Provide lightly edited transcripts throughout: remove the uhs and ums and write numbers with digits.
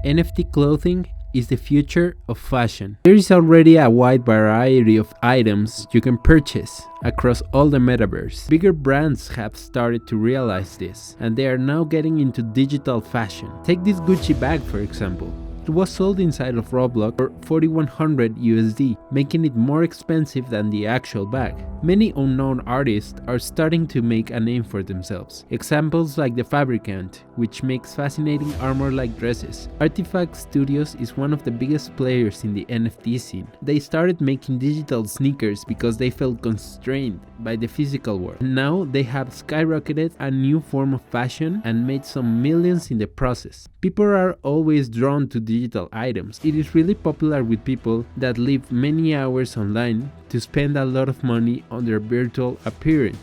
NFT clothing is the future of fashion. There is already a wide variety of items you can purchase across all the metaverse. Bigger brands have started to realize this, and they are now getting into digital fashion. Take this Gucci bag for example. It was sold inside of Roblox for 4100 USD, making it more expensive than the actual bag. Many unknown artists are starting to make a name for themselves. Examples like The Fabricant, which makes fascinating armor-like dresses. Artifact Studios is one of the biggest players in the NFT scene. They started making digital sneakers because they felt constrained by the physical world. Now they have skyrocketed a new form of fashion and made some millions in the process. People are always drawn to digital items. It is really popular with people that live many hours online to spend a lot of money on their virtual appearance.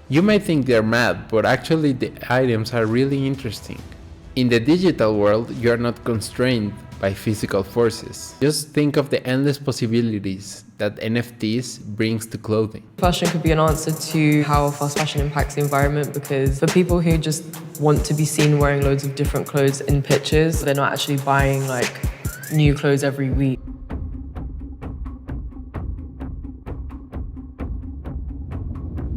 You might think they're mad, but actually the items are really interesting. In the digital world, you are not constrained by physical forces. Just think of the endless possibilities that NFTs brings to clothing. Fashion could be an answer to how fast fashion impacts the environment, because for people who just want to be seen wearing loads of different clothes in pictures, they're not actually buying like new clothes every week.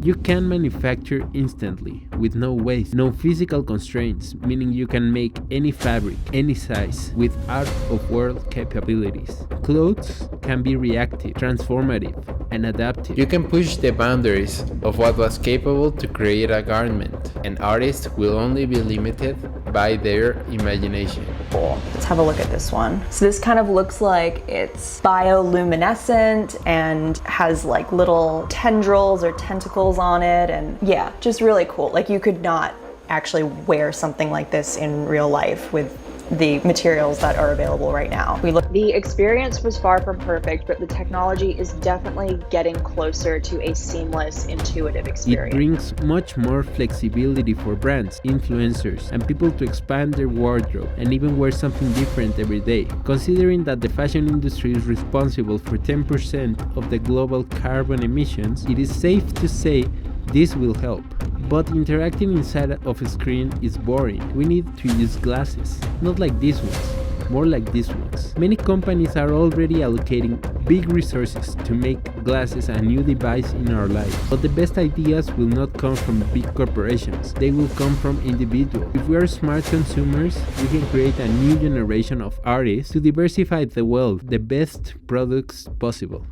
You can manufacture instantly, with no waste, no physical constraints, meaning you can make any fabric, any size, with out-of-world capabilities. Clothes can be reactive, transformative, and adaptive. You can push the boundaries of what was capable to create a garment, and artists will only be limited by their imagination. Cool. Let's have a look at this one. So this kind of looks like it's bioluminescent and has like little tendrils or tentacles on it, and yeah, just really cool. Like you could not actually wear something like this in real life with the materials that are available right now. The experience was far from perfect, but the technology is definitely getting closer to a seamless, intuitive experience. It brings much more flexibility for brands, influencers, and people to expand their wardrobe and even wear something different every day. Considering that the fashion industry is responsible for 10% of the global carbon emissions, it is safe to say this will help. But interacting inside of a screen is boring. We need to use glasses, not like these ones, more like these ones. Many companies are already allocating big resources to make glasses a new device in our lives. But the best ideas will not come from big corporations, they will come from individuals. If we are smart consumers, we can create a new generation of artists to diversify the world, the best products possible.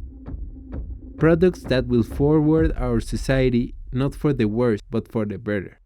Products that will forward our society not for the worse, but for the better.